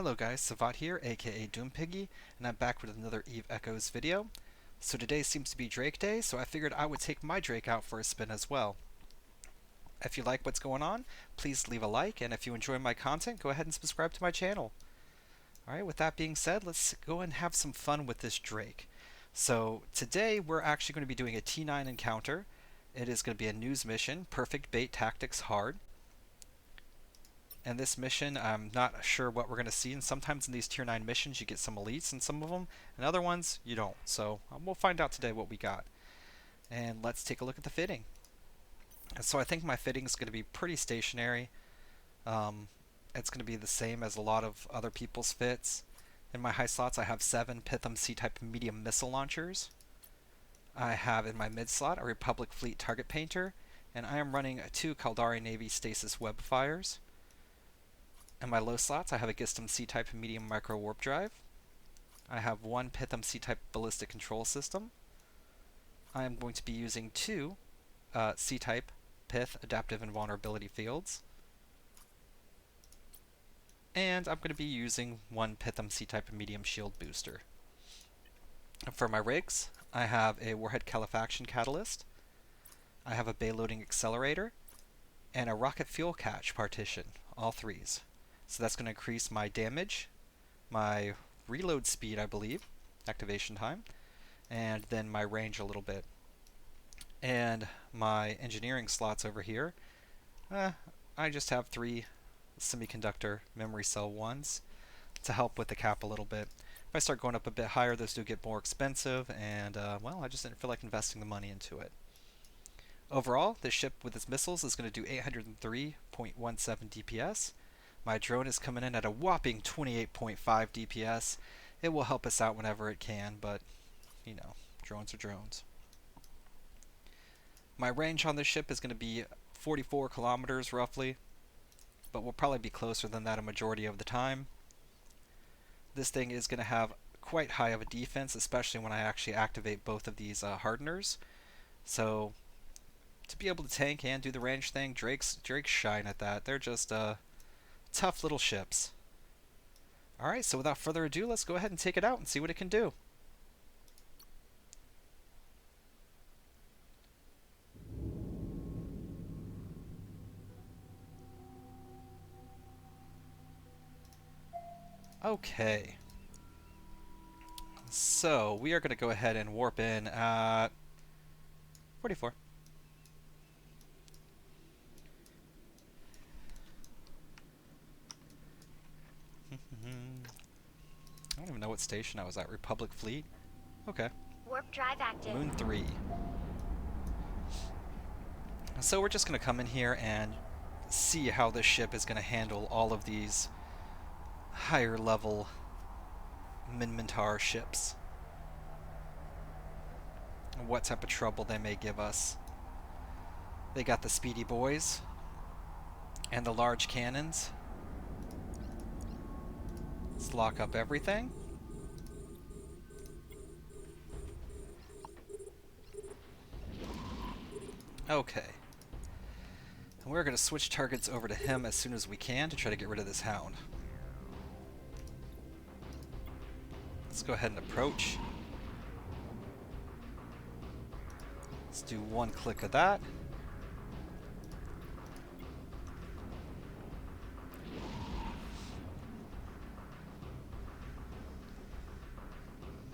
Hello guys, Savat here, aka Doompiggy, and I'm back with another Eve Echoes video. So today seems to be Drake Day, so I figured I would take my Drake out for a spin as well. If you like what's going on, please leave a like, and if you enjoy my content, go ahead and subscribe to my channel. Alright, with that being said, let's go and have some fun with this Drake. So today we're actually going to be doing a T9 encounter. It is going to be a news mission, Perfect Bait Tactics Hard. And this mission, I'm not sure what we're going to see, and sometimes in these Tier 9 missions you get some elites in some of them, and other ones you don't. So we'll find out today what we got. And let's take a look at the fitting. And so I think my fitting is going to be pretty stationary. It's going to be the same as a lot of other people's fits. In my high slots I have 7 Pitham C-type medium missile launchers. I have in my mid slot a Republic Fleet target painter, and I am running 2 Caldari Navy stasis web fires. In my low slots, I have a Gistum C-type medium micro warp drive. I have 1 Pitham C-type ballistic control system. I am going to be using 2 C-type Pith adaptive invulnerability fields. And I'm going to be using 1 Pitham C-type medium shield booster. For my rigs, I have a Warhead Califaction Catalyst. I have a Bay Loading Accelerator, and a Rocket Fuel Catch partition, all 3s. So that's going to increase my damage, my reload speed, I believe, activation time, and then my range a little bit. And my engineering slots over here, I just have 3 semiconductor memory cell 1s to help with the cap a little bit. If I start going up a bit higher, those do get more expensive, and well, I just didn't feel like investing the money into it. Overall, this ship with its missiles is going to do 803.17 DPS. My drone is coming in at a whopping 28.5 DPS. It will help us out whenever it can, but, you know, drones are drones. My range on this ship is going to be 44 kilometers roughly, but we'll probably be closer than that a majority of the time. This thing is going to have quite high of a defense, especially when I actually activate both of these hardeners. So, to be able to tank and do the range thing, Drakes shine at that. They're just, tough little ships. Alright, so without further ado, let's go ahead and take it out and see what it can do. Okay. So, we are going to go ahead and warp in at 44. I don't even know what station I was at. Republic Fleet? Okay. Warp drive active. Moon 3. So we're just going to come in here and see how this ship is going to handle all of these higher level Minmatar ships. And what type of trouble they may give us. They got the speedy boys and the large cannons. Let's lock up everything. Okay. And we're going to switch targets over to him as soon as we can to try to get rid of this hound. Let's go ahead and approach. Let's do 1 click of that.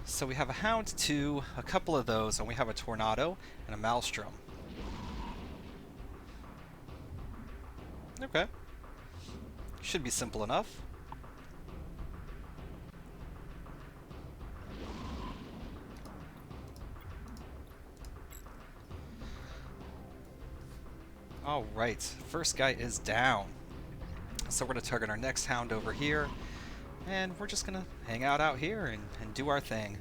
So we have a Hound 2, a couple of those, and we have a Tornado and a Maelstrom. Okay. Should be simple enough. Alright, first guy is down. So we're going to target our next Hound over here. And we're just going to hang out here and do our thing.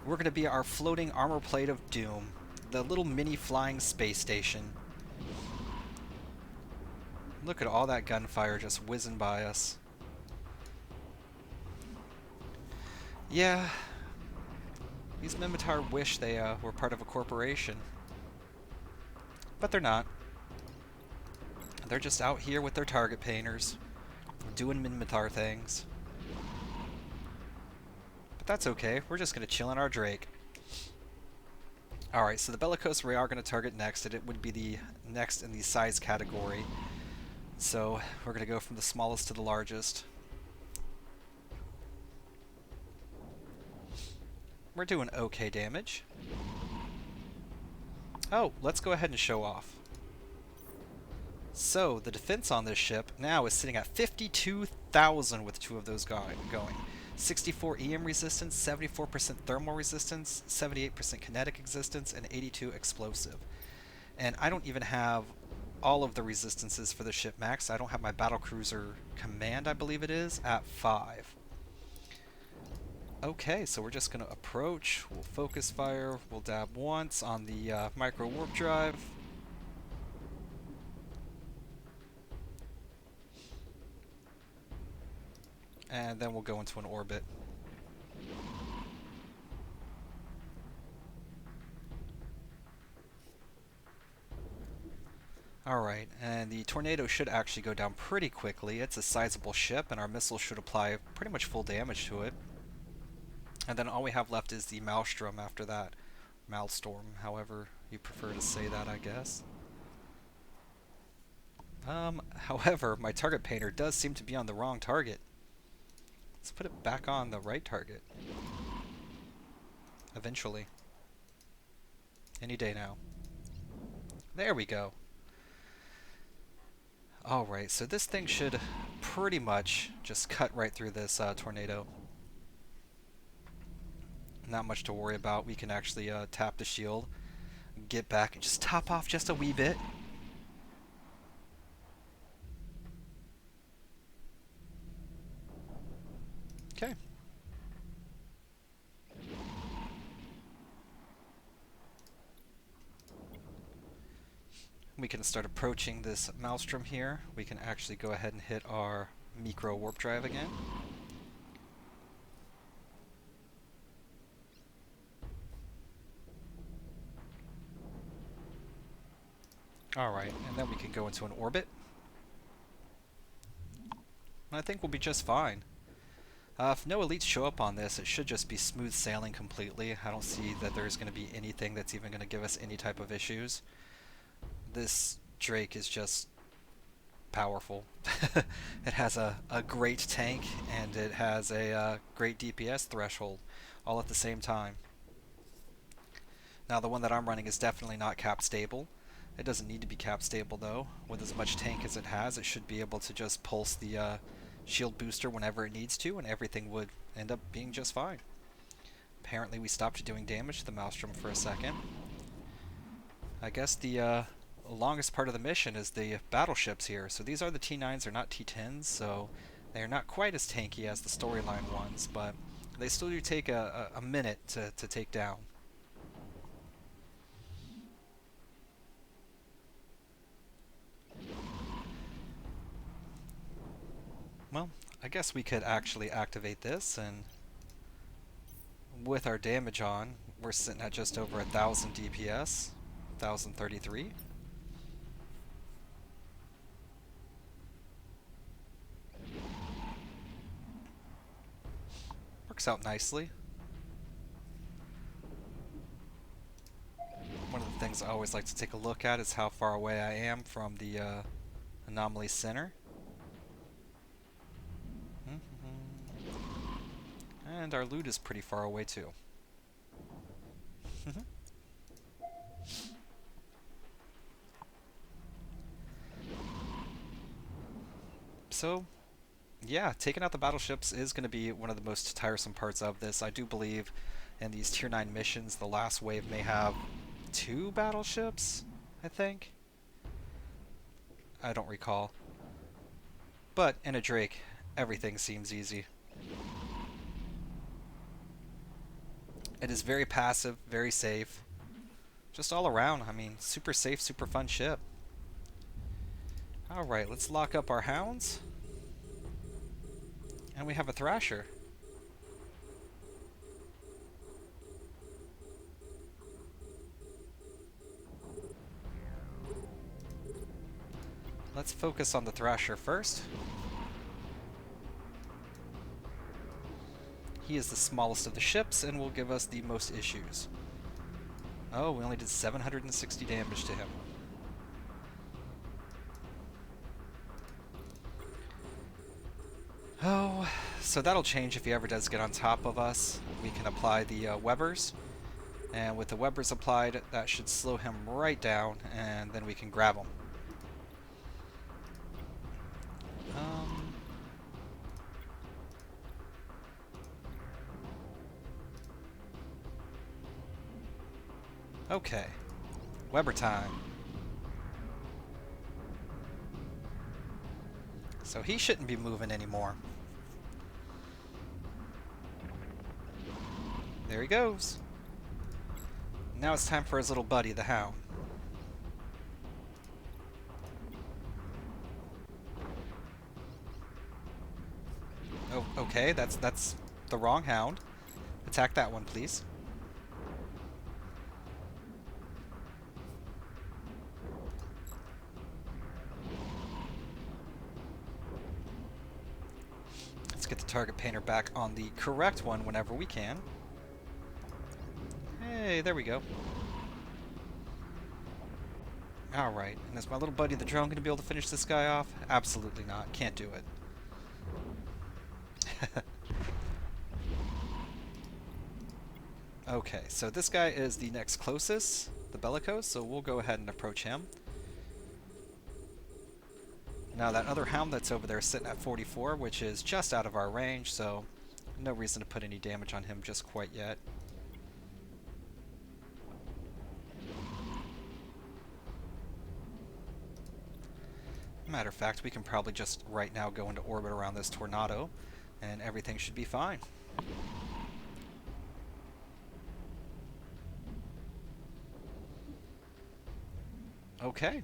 We're going to be our floating armor plate of doom. The little mini flying space station. Look at all that gunfire just whizzing by us. Yeah. These Minmatar wish they were part of a corporation. But they're not. They're just out here with their target painters, doing Minmatar things. but that's okay. We're just going to chill in our Drake. Alright, so the Bellicose we are going to target next, and it would be the next in the size category. So we're going to go from the smallest to the largest. We're doing okay damage. Oh, let's go ahead and show off. So, the defense on this ship now is sitting at 52,000 with two of those going. 64 EM resistance, 74% thermal resistance, 78% kinetic resistance, and 82 explosive. And I don't even have all of the resistances for the ship max. I don't have my battlecruiser command, I believe it is, at 5. Okay, so we're just going to approach. We'll focus fire. We'll dab once on the micro warp drive. And then we'll go into an orbit. Alright, and the Tornado should actually go down pretty quickly. It's a sizable ship, and our missiles should apply pretty much full damage to it. And then all we have left is the Maelstrom after that. Maelstrom, however you prefer to say that, I guess. However, my target painter does seem to be on the wrong target. Let's put it back on the right target. Eventually. Any day now. There we go. Alright, so this thing should pretty much just cut right through this tornado. Not much to worry about. We can actually tap the shield, get back, and just top off just a wee bit. Okay. We can start approaching this Maelstrom here. We can actually go ahead and hit our micro warp drive again. Alright, and then we can go into an orbit. And I think we'll be just fine. If no elites show up on this, it should just be smooth sailing completely. I don't see that there's going to be anything that's even going to give us any type of issues. This Drake is just powerful. It has a great tank, and it has a great DPS threshold, all at the same time. Now the one that I'm running is definitely not cap stable. It doesn't need to be cap stable though. With as much tank as it has, it should be able to just pulse the shield booster whenever it needs to, and everything would end up being just fine. Apparently we stopped doing damage to the Maelstrom for a second. I guess the longest part of the mission is the battleships here. So these are the T9s, they're not T10s, so they're not quite as tanky as the storyline ones, but they still do take a minute to take down. Well, I guess we could actually activate this, and with our damage on, we're sitting at just over 1,000 DPS, 1,033. Works out nicely. One of the things I always like to take a look at is how far away I am from the anomaly center. And our loot is pretty far away too. So, yeah, taking out the battleships is going to be one of the most tiresome parts of this. I do believe in these Tier 9 missions, the last wave may have 2 battleships, I think. I don't recall. But in a Drake, everything seems easy. It is very passive, very safe. Just all around, I mean, super safe, super fun ship. Alright, let's lock up our hounds. And we have a Thrasher. Let's focus on the Thrasher first. He is the smallest of the ships and will give us the most issues. Oh, we only did 760 damage to him. Oh, so that'll change if he ever does get on top of us. We can apply the Webers, and with the Webers applied, that should slow him right down, and then we can grab him. Um, okay, Weber time. So he shouldn't be moving anymore. There he goes. Now it's time for his little buddy, the Hound. Oh, okay, that's the wrong Hound. Attack that one, please. Let's get the target painter back on the correct one whenever we can. Hey, there we go. Alright, and is my little buddy the drone going to be able to finish this guy off? Absolutely not. Can't do it. Okay, so this guy is the next closest, the Bellicose, so we'll go ahead and approach him. Now that other Hound that's over there is sitting at 44, which is just out of our range, so no reason to put any damage on him just quite yet. Matter of fact, we can probably just right now go into orbit around this tornado, and everything should be fine. Okay.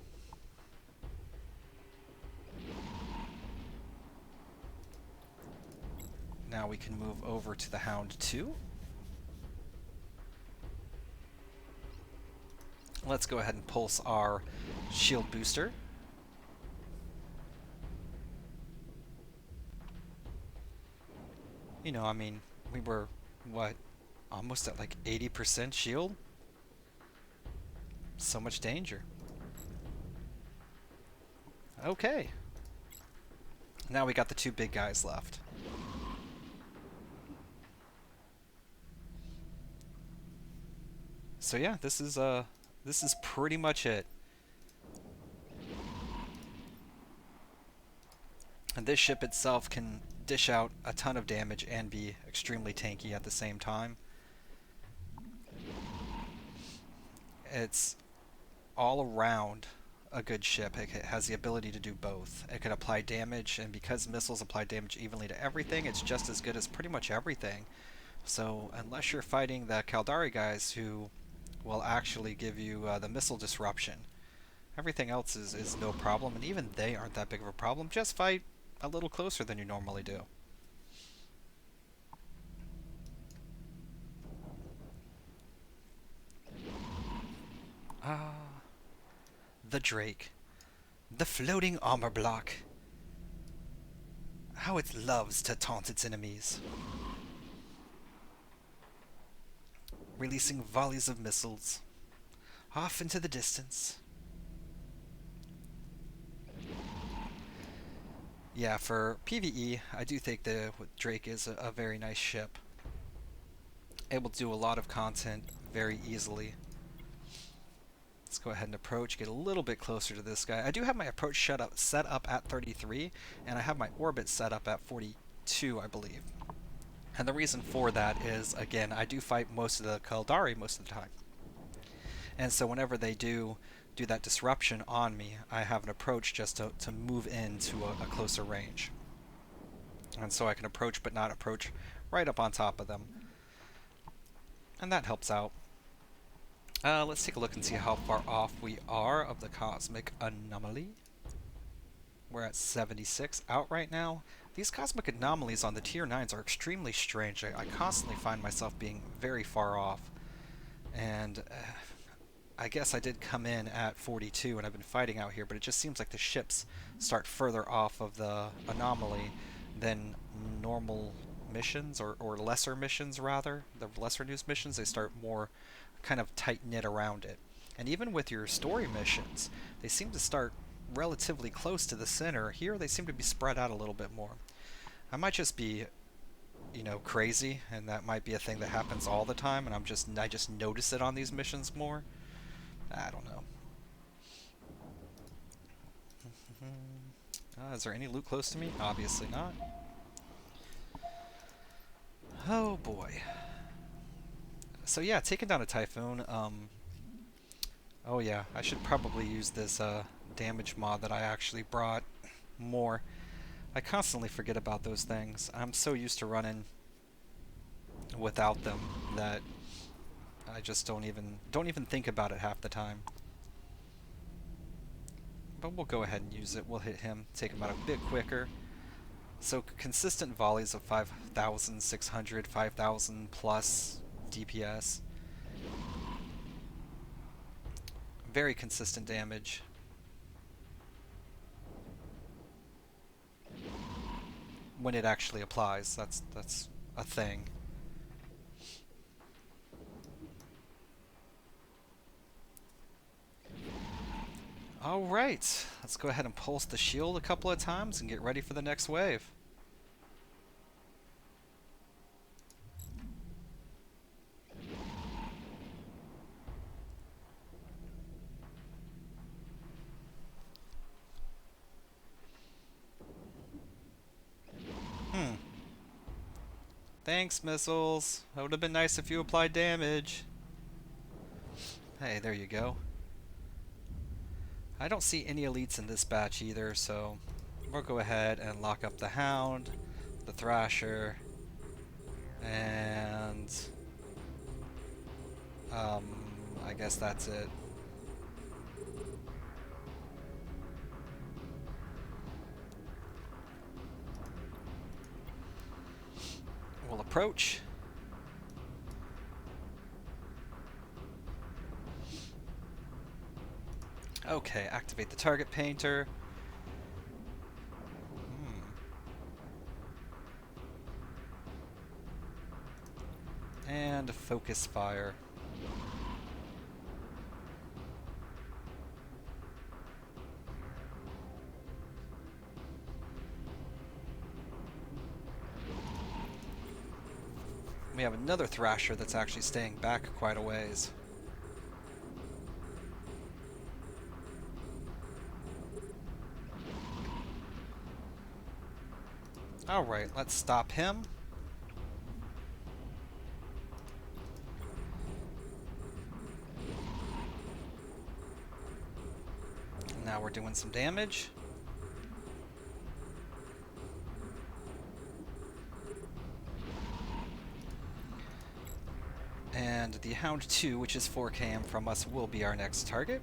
Now we can move over to the Hound 2. Let's go ahead and pulse our shield booster. You know, I mean, we were, what, almost at like 80% shield? So much danger. Okay. Now we got the two big guys left. So yeah, this is pretty much it. And this ship itself can dish out a ton of damage and be extremely tanky at the same time. It's all around a good ship. It has the ability to do both. It can apply damage, and because missiles apply damage evenly to everything, it's just as good as pretty much everything. So unless you're fighting the Caldari guys who will actually give you the missile disruption, everything else is no problem, and even they aren't that big of a problem. Just fight a little closer than you normally do. Ah, the Drake. The floating armor block. How it loves to taunt its enemies. Releasing volleys of missiles off into the distance. Yeah, for PvE, I do think the Drake is a very nice ship. Able to do a lot of content very easily. Let's go ahead and approach, get a little bit closer to this guy. I do have my approach set up at 33, and I have my orbit set up at 42, I believe. And the reason for that is, again, I do fight most of the Caldari most of the time. And so whenever they do that disruption on me, I have an approach just to move into a closer range. And so I can approach but not approach right up on top of them. And that helps out. Let's take a look and see how far off we are of the cosmic anomaly. We're at 76 out right now. These cosmic anomalies on the tier 9s are extremely strange. I constantly find myself being very far off. And I guess I did come in at 42 and I've been fighting out here, but it just seems like the ships start further off of the anomaly than normal missions, or lesser missions rather, the lesser news missions, they start more kind of tight-knit around it. And even with your story missions, they seem to start relatively close to the center. Here they seem to be spread out a little bit more. I might just be, crazy, and that might be a thing that happens all the time, and I just notice it on these missions more. I don't know. Is there any loot close to me? Obviously not. Oh boy. So yeah, taking down a typhoon. Oh yeah, I should probably use this damage mod that I actually brought more. I constantly forget about those things. I'm so used to running without them that I just don't even think about it half the time. But we'll go ahead and use it. We'll hit him, take him out a bit quicker. So consistent volleys of 5,600, 5,000 plus DPS. Very consistent damage. When it actually applies, that's a thing. Alright, let's go ahead and pulse the shield a couple of times and get ready for the next wave. Thanks, missiles. That would have been nice if you applied damage. Hey, there you go. I don't see any elites in this batch either, so we'll go ahead and lock up the Hound, the Thrasher, and I guess that's it. We'll approach. Okay, activate the target painter. And focus fire. We have another Thrasher that's actually staying back quite a ways. Alright, let's stop him. Now we're doing some damage. And the Hound 2, which is 4 km from us, will be our next target.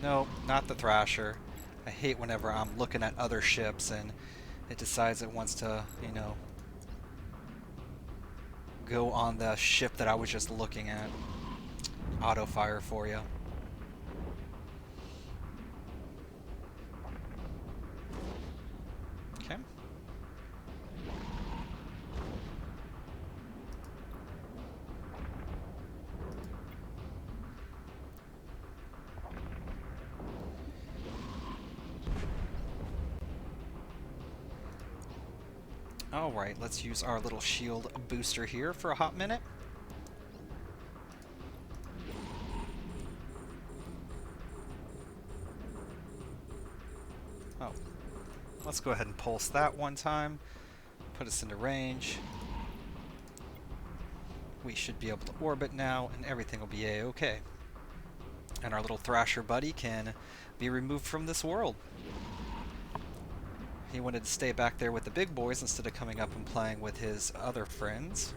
No, not the Thrasher. I hate whenever I'm looking at other ships and it decides it wants to, go on the ship that I was just looking at. Auto fire for you. Okay. Alright, let's use our little shield booster here for a hot minute. Oh. Let's go ahead and pulse that one time. Put us into range. We should be able to orbit now, and everything will be a-okay. And our little Thrasher buddy can be removed from this world. He wanted to stay back there with the big boys instead of coming up and playing with his other friends.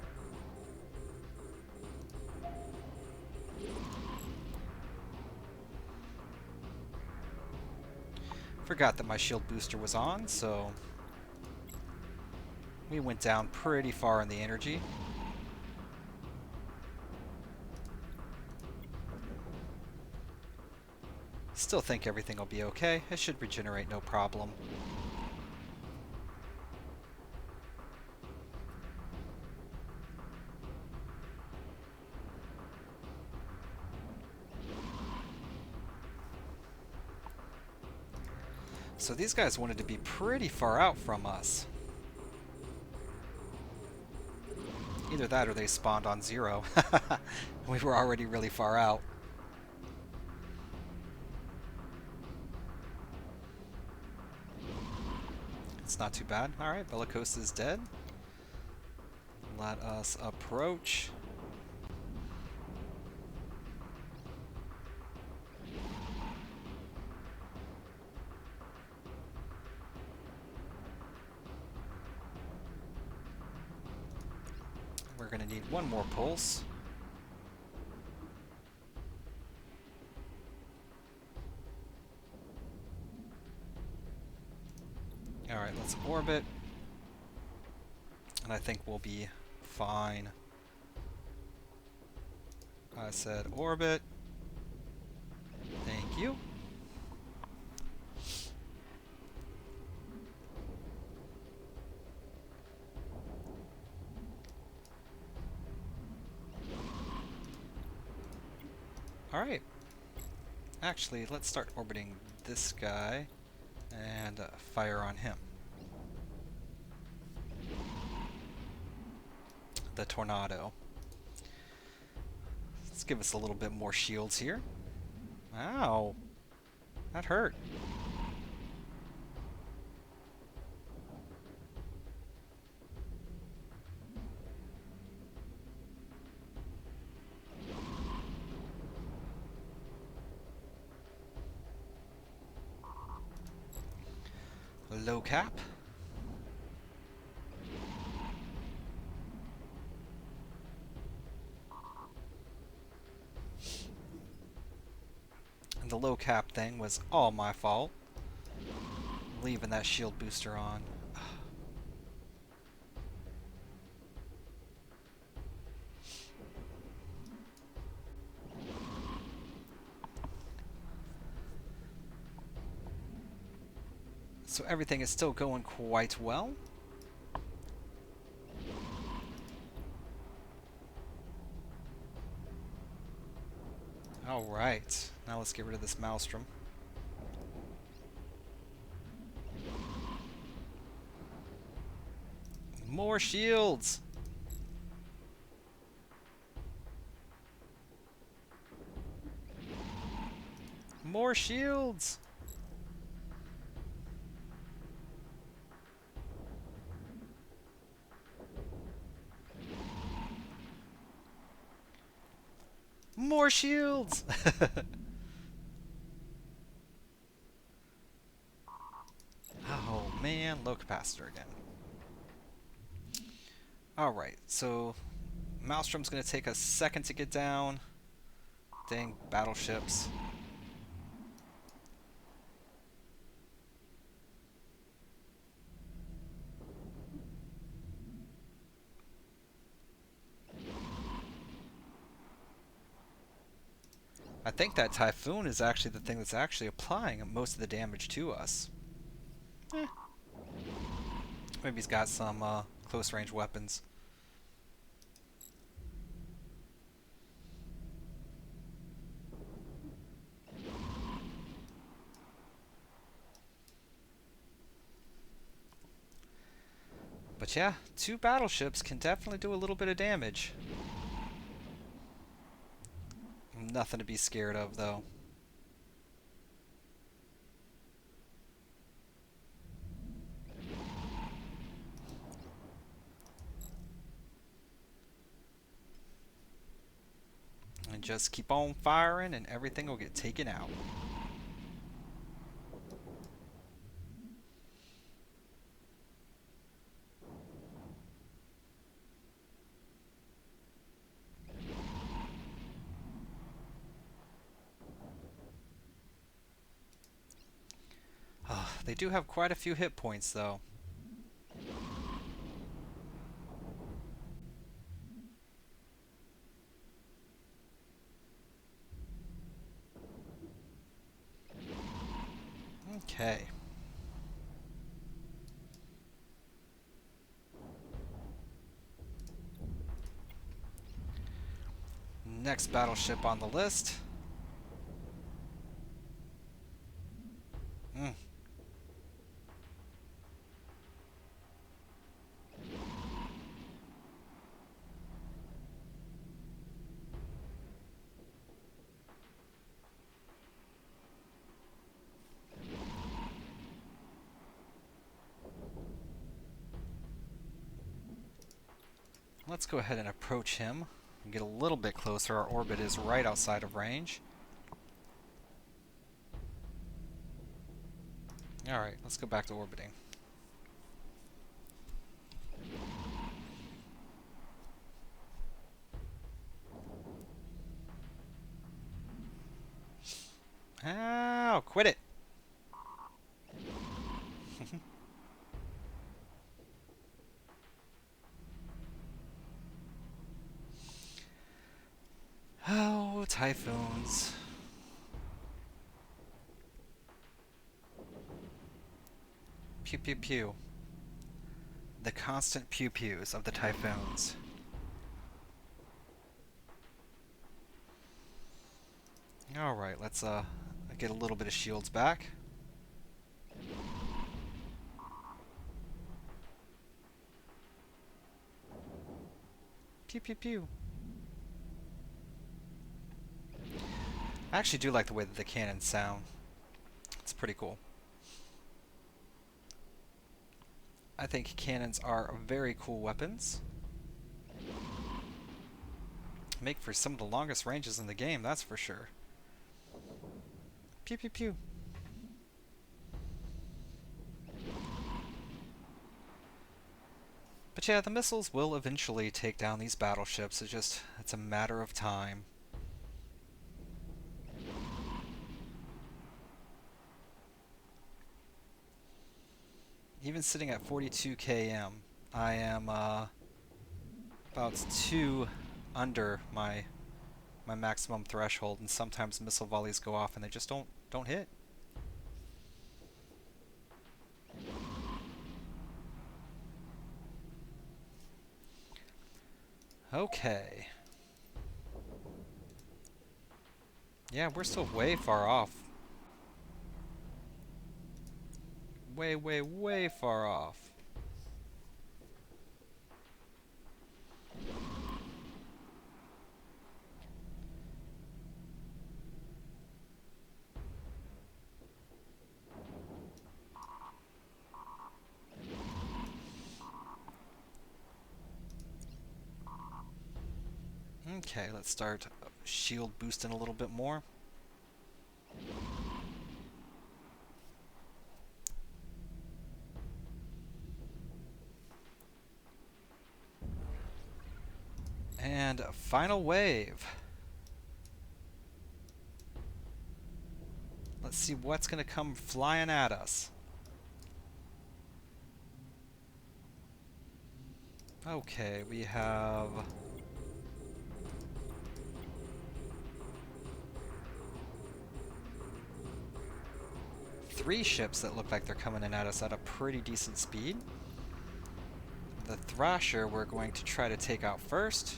Forgot that my shield booster was on, so we went down pretty far in the energy. Still think everything will be okay. It should regenerate no problem. So these guys wanted to be pretty far out from us. Either that or they spawned on 0. We were already really far out. It's not too bad. Alright, Bellicose is dead. Let us approach. We're going to need one more pulse. Alright, let's orbit. And I think we'll be fine. I said orbit. Thank you. Alright. Actually, let's start orbiting this guy and fire on him. The tornado. Let's give us a little bit more shields here. Ow. That hurt. Low cap. And the low cap thing was all my fault. Leaving that shield booster on. So everything is still going quite well. Alright, now let's get rid of this Maelstrom. More shields! More shields! More shields! Oh man, low capacitor again. Alright, so Maelstrom's gonna take a second to get down. Dang, battleships. I think that Typhoon is actually the thing that's actually applying most of the damage to us. Maybe he's got some close range weapons. But yeah, 2 battleships can definitely do a little bit of damage. Nothing to be scared of, though. And just keep on firing and everything will get taken out. They do have quite a few hit points, though. Okay. Next battleship on the list. let's go ahead and approach him and get a little bit closer. Our orbit is right outside of range. Alright, let's go back to orbiting. Ow, quit it! Oh, typhoons. Pew pew pew. The constant pew pews of the typhoons. Alright, let's get a little bit of shields back. Pew pew pew. I actually do like the way that the cannons sound. It's pretty cool. I think cannons are very cool weapons. Make for some of the longest ranges in the game, that's for sure. Pew pew pew. But yeah, the missiles will eventually take down these battleships. It's a matter of time. Even sitting at 42 km, I am about 2 under my maximum threshold, and sometimes missile volleys go off and they just don't hit. Okay. Yeah, we're still way far off. Way far off. Okay, let's start shield boosting a little bit more. And final wave. Let's see what's going to come flying at us. Okay, we have... three ships that look like they're coming in at us at a pretty decent speed. The Thrasher we're going to try to take out first.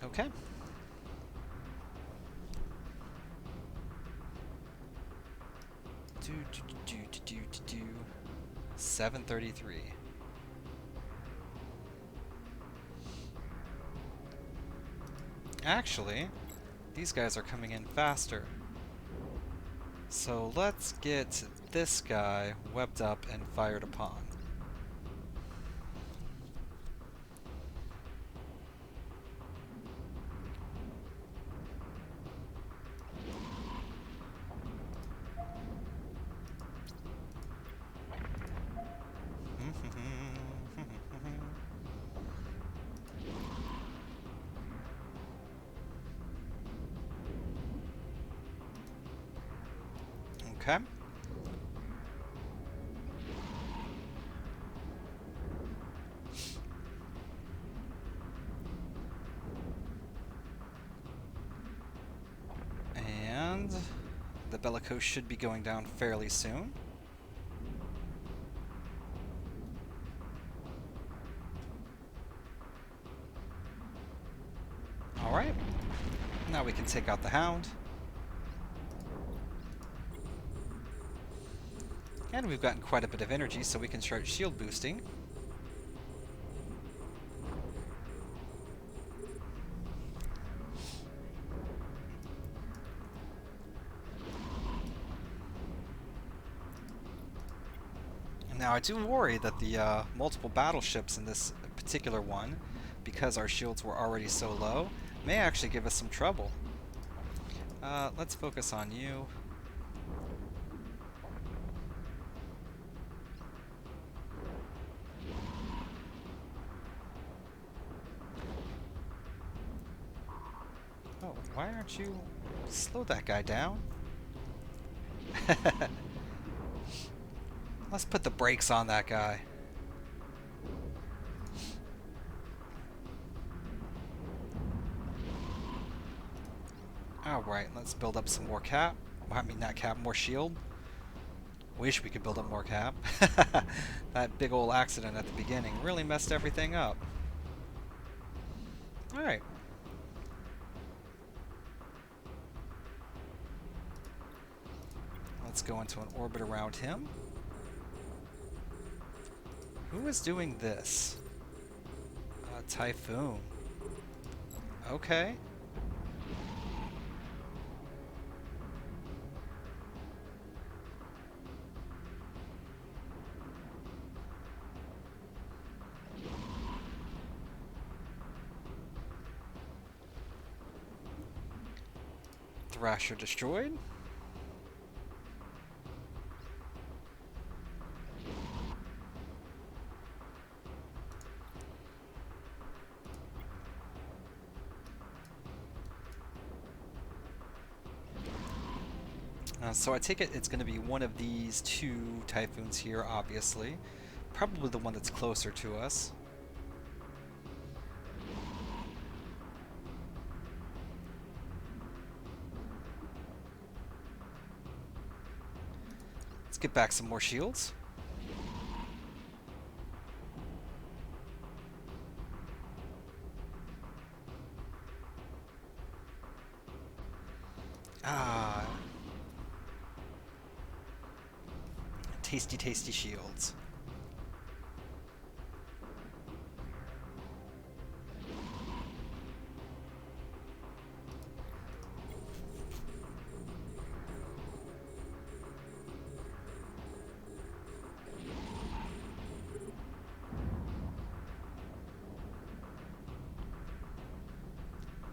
Okay. 733. Actually, these guys are coming in faster. So let's get this guy webbed up and fired upon. Okay. And the Bellicose should be going down fairly soon. Alright. Now we can take out the Hound. And we've gotten quite a bit of energy, so we can start shield boosting. Now I do worry that the multiple battleships in this particular one, because our shields were already so low, may actually give us some trouble. Let's focus on you. Oh, why aren't you... Slow that guy down. Let's put the brakes on that guy. Alright, let's build up some more cap. I mean, not cap, more shield. Wish we could build up more cap. That big old accident at the beginning really messed everything up. Alright. Let's go into an orbit around him. Who is doing this? Typhoon. Okay. Thrasher destroyed. So I take it it's going to be one of these two typhoons here, obviously. Probably the one that's closer to us. Let's get back some more shields. Ah. Tasty, tasty shields.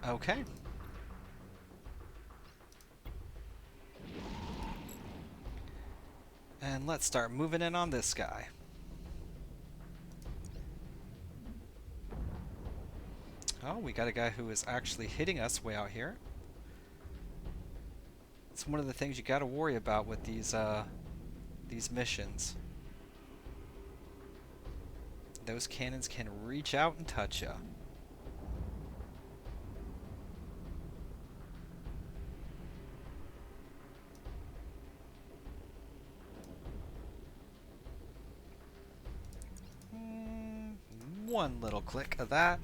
Okay. And let's start moving in on this guy. Oh, we got a guy who is actually hitting us way out here. It's one of the things you got to worry about with these missions. Those cannons can reach out and touch you. One little click of that.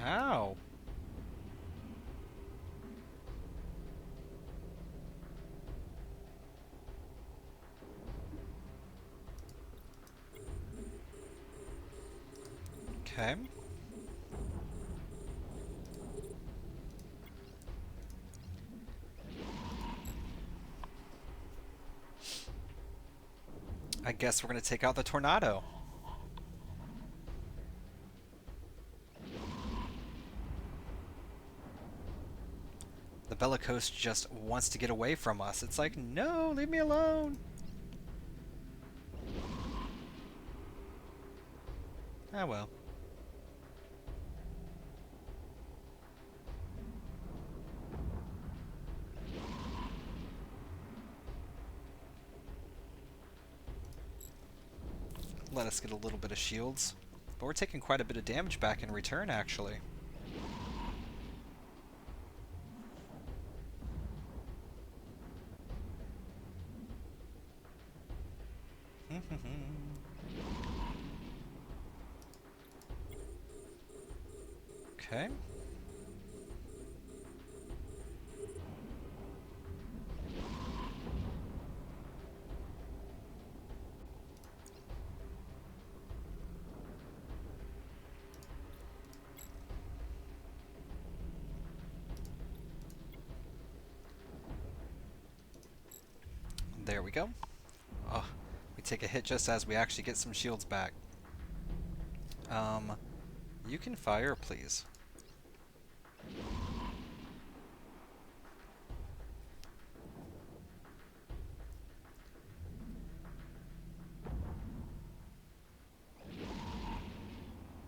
Ow. Okay. I guess we're going to take out the tornado. The bellicose just wants to get away from us. It's like, no, leave me alone. Ah, well. Let us get a little bit of shields. But we're taking quite a bit of damage back in return, actually. Okay. There we go. Oh, we take a hit just as we actually get some shields back. Um, you can fire, please.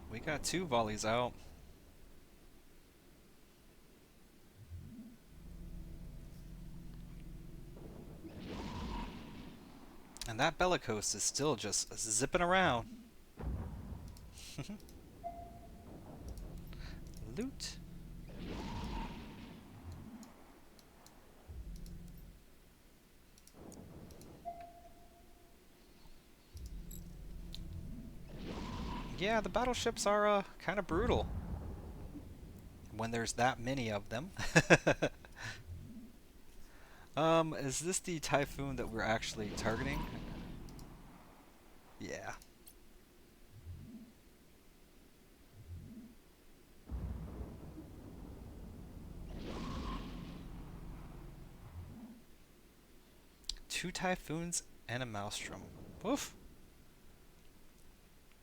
We got 2 volleys out. And that bellicose is still just zipping around. Loot. Yeah, the battleships are kind of brutal when there's that many of them. Is this the typhoon that we're actually targeting? Yeah. Two typhoons and a maelstrom. Woof.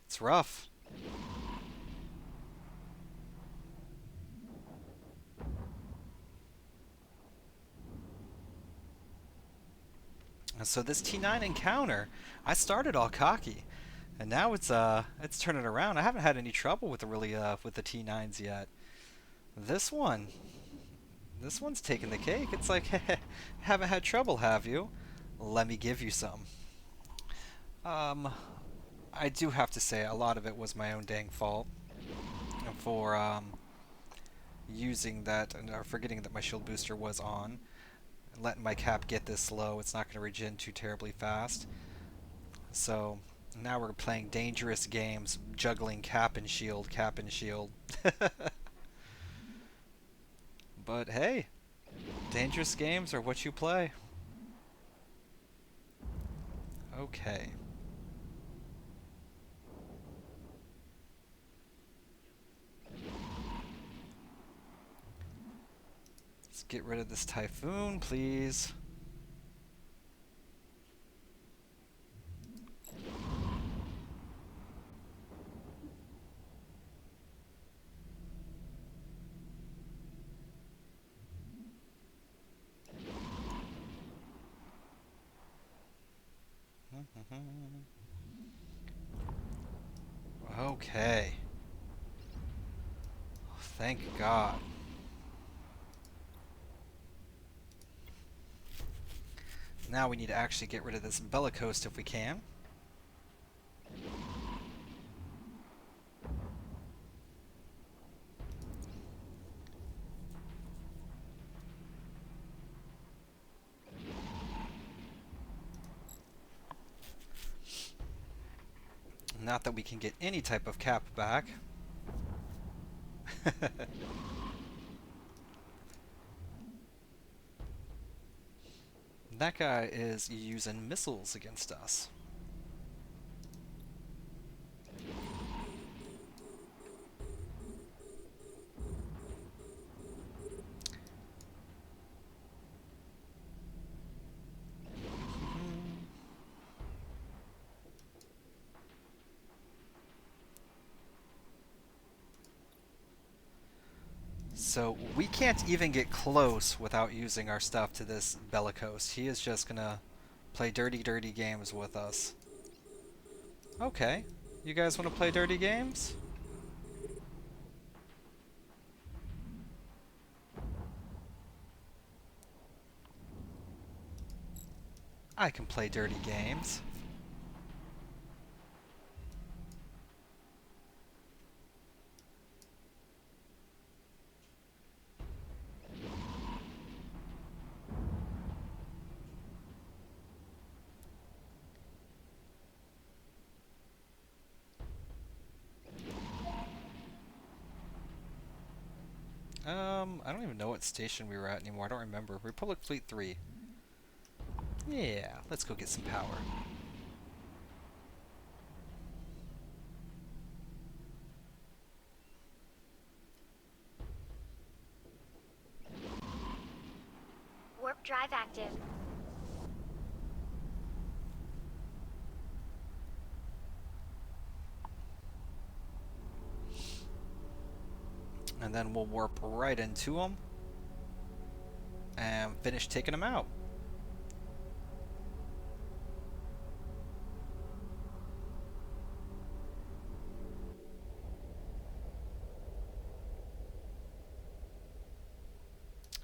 It's rough. And so this T9 encounter, I started all cocky, and now it's turning around. I haven't had any trouble with with the T9s yet. This one, this one's taking the cake. It's like, haven't had trouble, have you? Let me give you some. Um, I do have to say a lot of it was my own dang fault for using that and forgetting that my shield booster was on. Letting my cap get this low, it's not going to regen too terribly fast. So now we're playing dangerous games, juggling cap and shield, cap and shield. But hey, dangerous games are what you play. Okay. Let's get rid of this typhoon, please. Okay. Thank God. Now we need to actually get rid of this bellicose if we can. Not that we can get any type of cap back. That guy is using missiles against us. So we can't even get close without using our stuff to this bellicose. He is just gonna play dirty, dirty games with us. Okay. You guys want to play dirty games? I can play dirty games. I don't even know what station we were at anymore. I don't remember. Republic Fleet 3. Yeah, let's go get some power. Warp drive active. And then we'll warp right into them and finish taking them out.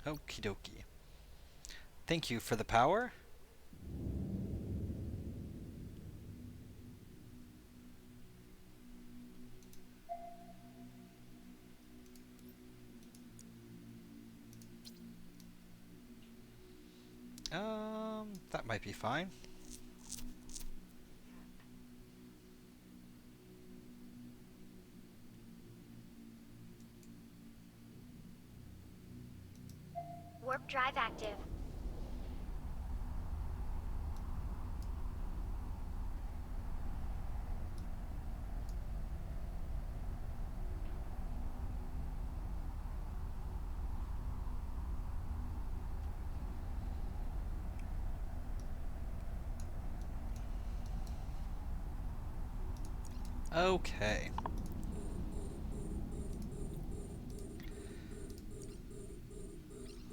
Okie dokie. Thank you for the power. That might be fine. Warp drive active. Okay.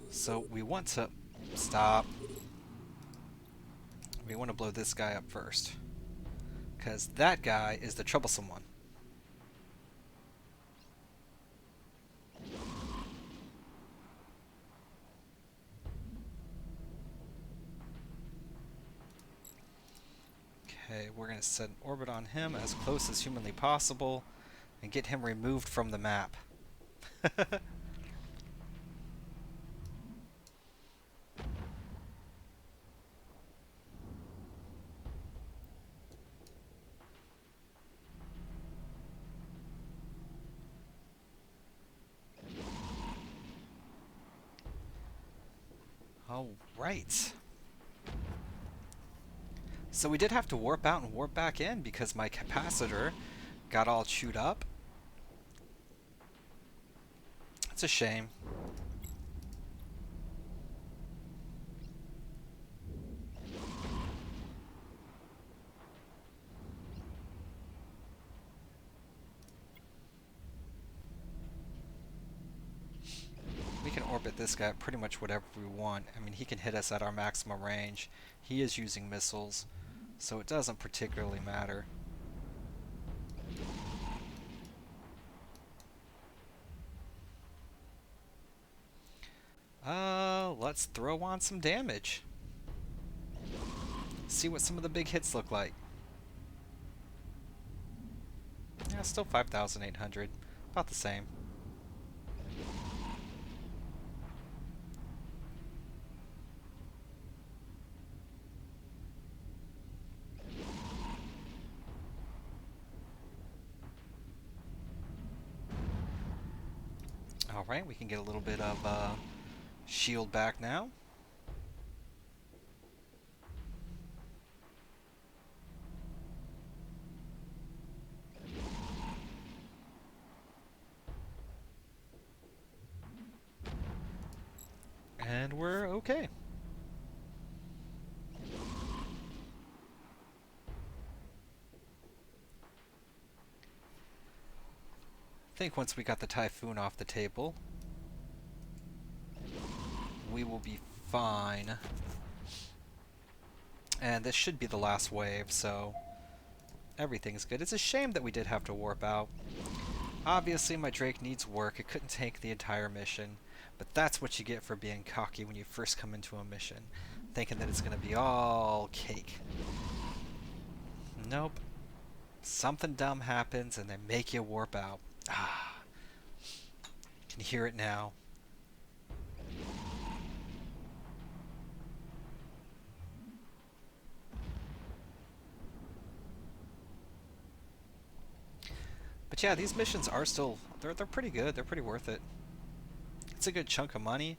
So we want to stop. We want to blow this guy up first, because that guy is the troublesome one. Okay, we're going to set an orbit on him as close as humanly possible and get him removed from the map. All right. So we did have to warp out and warp back in because my capacitor got all chewed up. It's a shame. We can orbit this guy at pretty much whatever we want. I mean, he can hit us at our maximum range. He is using missiles, so it doesn't particularly matter. Let's throw on some damage. See what some of the big hits look like. Yeah, still 5,800. About the same. Alright, we can get a little bit of shield back now. And we're okay. I think once we got the Typhoon off the table, we will be fine. And this should be the last wave, so everything's good. It's a shame that we did have to warp out. Obviously, my Drake needs work. It couldn't take the entire mission. But that's what you get for being cocky when you first come into a mission. Thinking that it's going to be all cake. Nope. Something dumb happens and they make you warp out. Ah. Can hear it now. But yeah, these missions are still, they're pretty good. They're pretty worth it. It's a good chunk of money.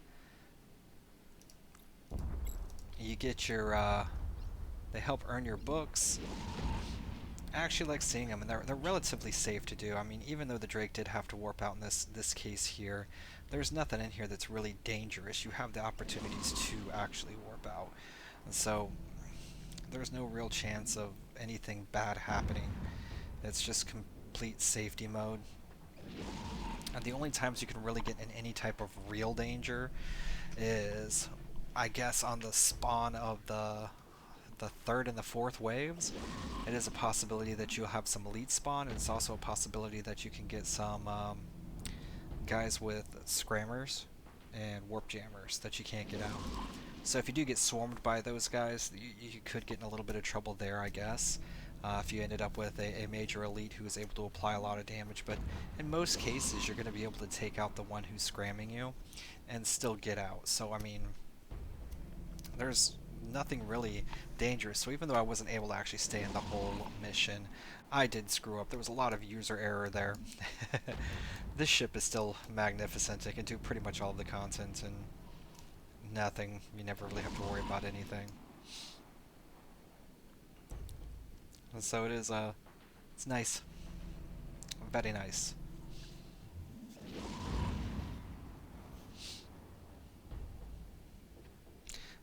You get your, they help earn your books. I actually like seeing them, and they're relatively safe to do. I mean, even though the Drake did have to warp out in this case here, there's nothing in here that's really dangerous. You have the opportunities to actually warp out. And so, there's no real chance of anything bad happening. It's just complete safety mode. And the only times you can really get in any type of real danger is, I guess, on the spawn of the third and the fourth waves. It is a possibility that you'll have some elite spawn, and it's also a possibility that you can get some guys with scrammers and warp jammers that you can't get out. So if you do get swarmed by those guys, you could get in a little bit of trouble there, I guess. If you ended up with a major elite who is able to apply a lot of damage, but in most cases you're going to be able to take out the one who's scramming you and still get out. So I mean, there's nothing really dangerous. So even though I wasn't able to actually stay in the whole mission, I did screw up. There was a lot of user error there. This ship is still magnificent. It can do pretty much all of the content and nothing. You never really have to worry about anything. And so it is, it's nice. Very nice.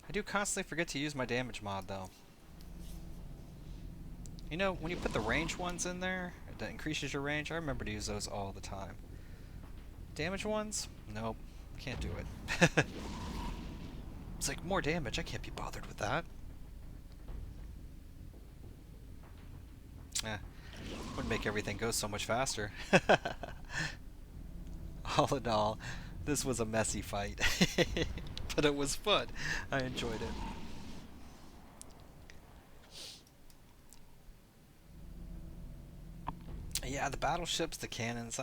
I do constantly forget to use my damage mod, though. You know, when you put the range ones in there, that increases your range, I remember to use those all the time. Damage ones? Nope. Can't do it. It's like, more damage, I can't be bothered with that. Eh, would make everything go so much faster. All in all, this was a messy fight. But it was fun. I enjoyed it. Yeah, the battleships, the cannons,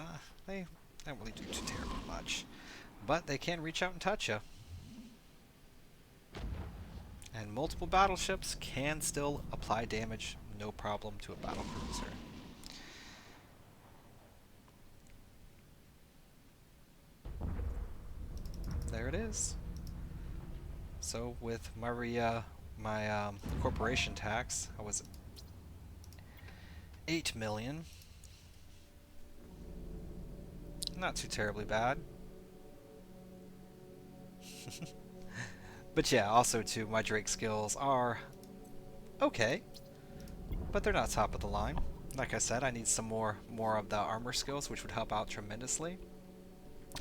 they don't really do too terribly much. But they can reach out and touch you. And multiple battleships can still apply damage, no problem, to a battle cruiser. There it is. So with my corporation tax, I was 8 million. Not too terribly bad. But yeah, also too, my Drake skills are okay, but they're not top of the line. Like I said, I need some more of the armor skills, which would help out tremendously.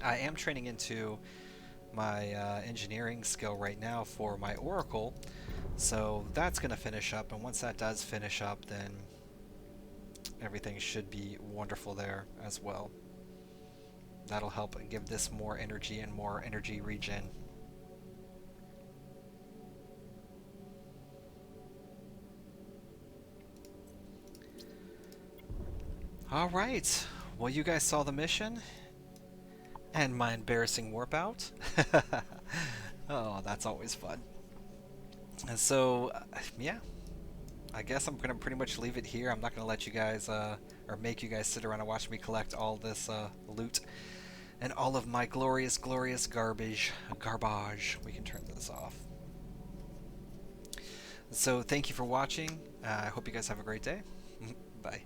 I am training into my engineering skill right now for my Oracle, so that's going to finish up, and once that does finish up, then everything should be wonderful there as well. That'll help give this more energy and more energy regen. Alright, well, you guys saw the mission and my embarrassing warp out. Oh, that's always fun. And so, yeah, I guess I'm going to pretty much leave it here. I'm not going to let you guys, or make you guys sit around and watch me collect all this loot and all of my glorious, glorious garbage. We can turn this off. So, thank you for watching. I hope you guys have a great day. Bye.